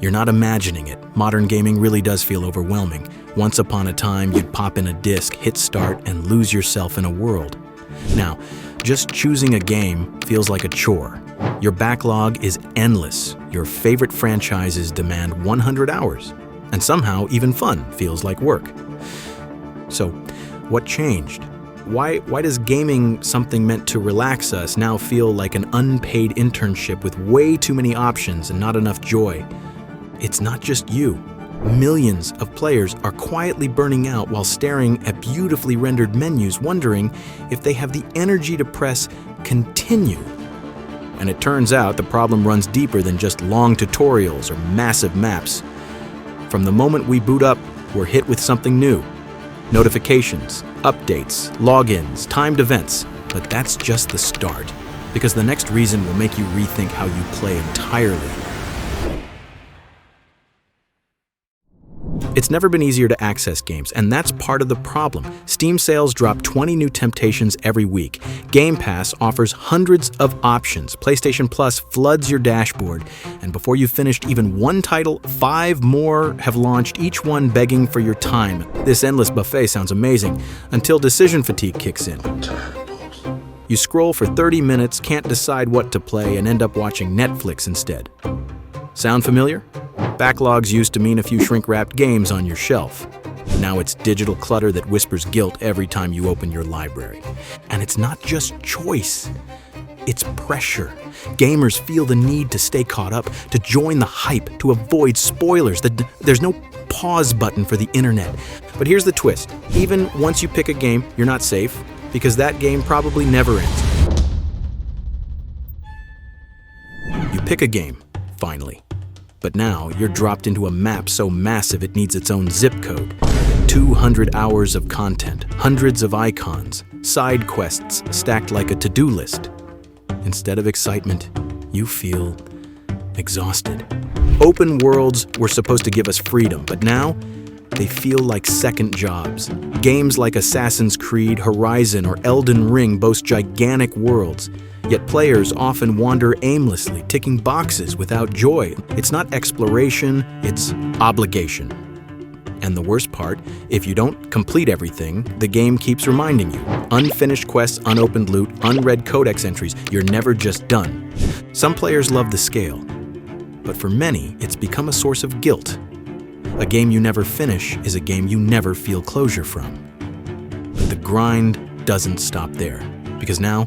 You're not imagining it. Modern gaming really does feel overwhelming. Once upon a time, you'd pop in a disc, hit start, and lose yourself in a world. Now, just choosing a game feels like a chore. Your backlog is endless. Your favorite franchises demand 100 hours. And somehow, even fun feels like work. So, what changed? Why does gaming, something meant to relax us, now feel like an unpaid internship with way too many options and not enough joy? It's not just you. Millions of players are quietly burning out while staring at beautifully rendered menus, wondering if they have the energy to press continue. And it turns out the problem runs deeper than just long tutorials or massive maps. From the moment we boot up, we're hit with something new. Notifications, updates, logins, timed events. But that's just the start, because the next reason will make you rethink how you play entirely. It's never been easier to access games, and that's part of the problem. Steam sales drop 20 new temptations every week. Game Pass offers hundreds of options. PlayStation Plus floods your dashboard, and before you've finished even one title, 5 more have launched, each one begging for your time. This endless buffet sounds amazing, until decision fatigue kicks in. You scroll for 30 minutes, can't decide what to play, and end up watching Netflix instead. Sound familiar? Backlogs used to mean a few shrink-wrapped games on your shelf. Now it's digital clutter that whispers guilt every time you open your library. And it's not just choice, it's pressure. Gamers feel the need to stay caught up, to join the hype, to avoid spoilers. There's no pause button for the internet. But here's the twist. Even once you pick a game, you're not safe, because that game probably never ends. You pick a game, finally. But now you're dropped into a map so massive it needs its own zip code. 200 hours of content, hundreds of icons, side quests stacked like a to-do list. Instead of excitement, you feel exhausted. Open worlds were supposed to give us freedom, but now they feel like second jobs. Games like Assassin's Creed, Horizon, or Elden Ring boast gigantic worlds. Yet players often wander aimlessly, ticking boxes without joy. It's not exploration, it's obligation. And the worst part, if you don't complete everything, the game keeps reminding you. Unfinished quests, unopened loot, unread codex entries, you're never just done. Some players love the scale, but for many, it's become a source of guilt. A game you never finish is a game you never feel closure from. But the grind doesn't stop there, because now,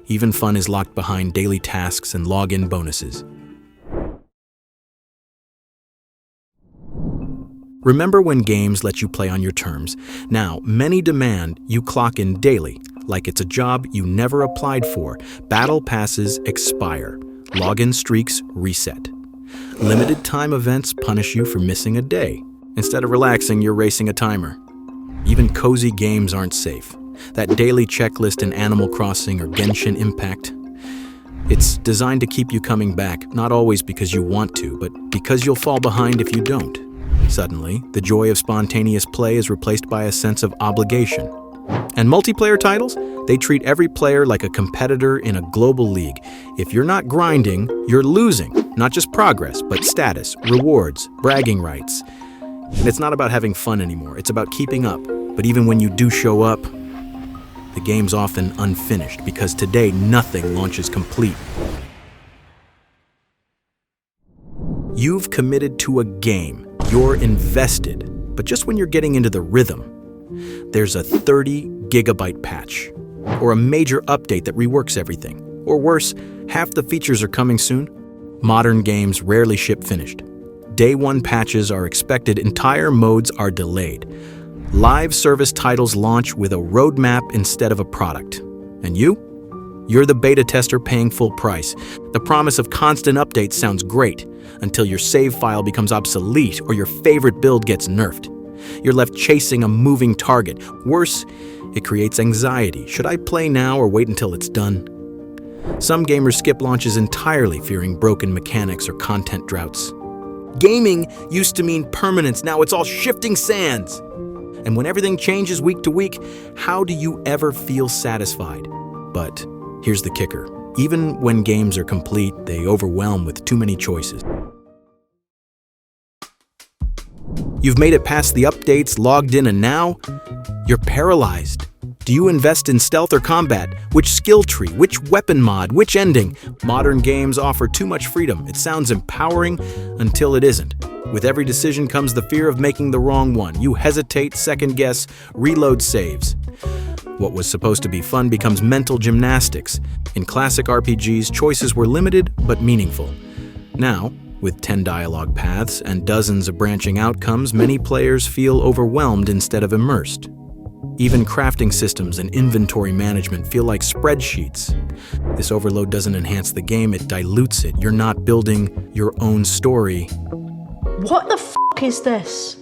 even fun is locked behind daily tasks and login bonuses. Remember when games let you play on your terms? Now, many demand you clock in daily, like it's a job you never applied for. Battle passes expire. Login streaks reset. Limited time events punish you for missing a day. Instead of relaxing, you're racing a timer. Even cozy games aren't safe. That daily checklist in Animal Crossing or Genshin Impact. It's designed to keep you coming back, not always because you want to, but because you'll fall behind if you don't. Suddenly, the joy of spontaneous play is replaced by a sense of obligation. And multiplayer titles? They treat every player like a competitor in a global league. If you're not grinding, you're losing. Not just progress, but status, rewards, bragging rights. And it's not about having fun anymore, it's about keeping up. But even when you do show up, the game's often unfinished, because today nothing launches complete. You've committed to a game. You're invested. But just when you're getting into the rhythm, there's a 30 gigabyte patch, or a major update that reworks everything. Or worse, half the features are coming soon. Modern games rarely ship finished. Day one patches are expected, entire modes are delayed. Live service titles launch with a roadmap instead of a product. And you? You're the beta tester paying full price. The promise of constant updates sounds great, until your save file becomes obsolete or your favorite build gets nerfed. You're left chasing a moving target. Worse, it creates anxiety. Should I play now or wait until it's done? Some gamers skip launches entirely, fearing broken mechanics or content droughts. Gaming used to mean permanence, now it's all shifting sands. And when everything changes week to week, how do you ever feel satisfied? But here's the kicker. Even when games are complete, they overwhelm with too many choices. You've made it past the updates, logged in, and now you're paralyzed. Do you invest in stealth or combat? Which skill tree? Which weapon mod? Which ending? Modern games offer too much freedom. It sounds empowering until it isn't. With every decision comes the fear of making the wrong one. You hesitate, second guess, reload saves. What was supposed to be fun becomes mental gymnastics. In classic RPGs, choices were limited but meaningful. Now, with 10 dialogue paths and dozens of branching outcomes, many players feel overwhelmed instead of immersed. Even crafting systems and inventory management feel like spreadsheets. This overload doesn't enhance the game, it dilutes it. You're not building your own story. What the f*** is this?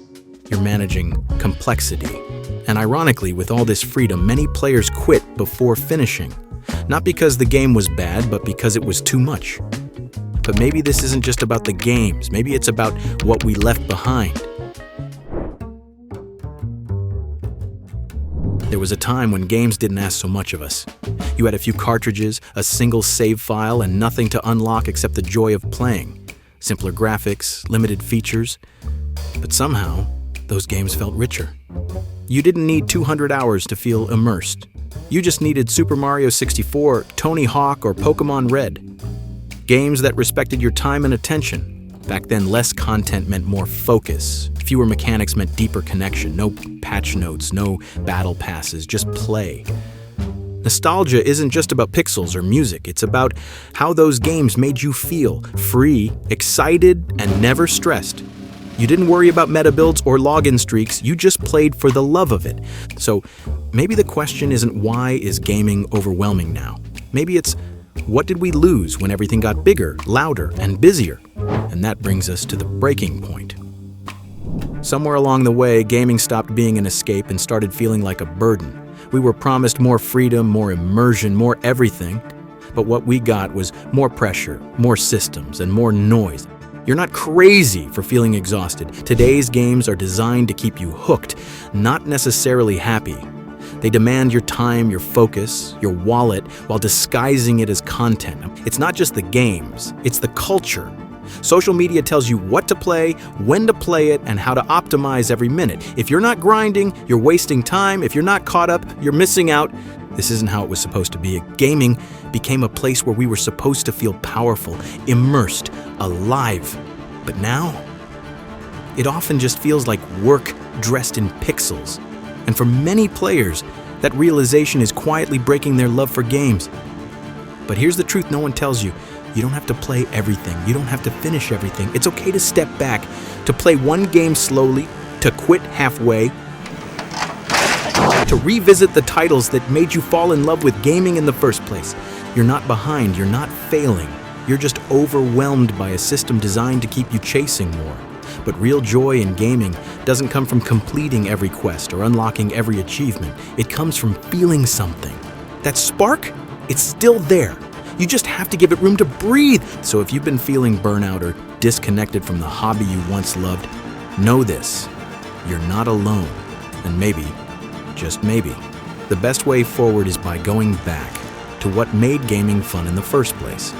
You're managing complexity. And ironically, with all this freedom, many players quit before finishing. Not because the game was bad, but because it was too much. But maybe this isn't just about the games. Maybe it's about what we left behind. There was a time when games didn't ask so much of us. You had a few cartridges, a single save file, and nothing to unlock except the joy of playing. Simpler graphics, limited features. But somehow, those games felt richer. You didn't need 200 hours to feel immersed. You just needed Super Mario 64, Tony Hawk, or Pokemon Red. Games that respected your time and attention. Back then, less content meant more focus. Fewer mechanics meant deeper connection. No patch notes, no battle passes, just play. Nostalgia isn't just about pixels or music. It's about how those games made you feel free, excited, and never stressed. You didn't worry about meta builds or login streaks. You just played for the love of it. So maybe the question isn't why is gaming overwhelming now? Maybe it's what did we lose when everything got bigger, louder, and busier? And that brings us to the breaking point. Somewhere along the way, gaming stopped being an escape and started feeling like a burden. We were promised more freedom, more immersion, more everything. But what we got was more pressure, more systems, and more noise. You're not crazy for feeling exhausted. Today's games are designed to keep you hooked, not necessarily happy. They demand your time, your focus, your wallet, while disguising it as content. It's not just the games, it's the culture. Social media tells you what to play, when to play it, and how to optimize every minute. If you're not grinding, you're wasting time. If you're not caught up, you're missing out. This isn't how it was supposed to be. Gaming became a place where we were supposed to feel powerful, immersed, alive. But now, it often just feels like work dressed in pixels. And for many players, that realization is quietly breaking their love for games. But here's the truth no one tells you. You don't have to play everything. You don't have to finish everything. It's okay to step back, to play one game slowly, to quit halfway, to revisit the titles that made you fall in love with gaming in the first place. You're not behind. You're not failing. You're just overwhelmed by a system designed to keep you chasing more. But real joy in gaming doesn't come from completing every quest or unlocking every achievement. It comes from feeling something. That spark, it's still there. You just have to give it room to breathe. So if you've been feeling burnout or disconnected from the hobby you once loved, know this, you're not alone. And maybe, just maybe, the best way forward is by going back to what made gaming fun in the first place.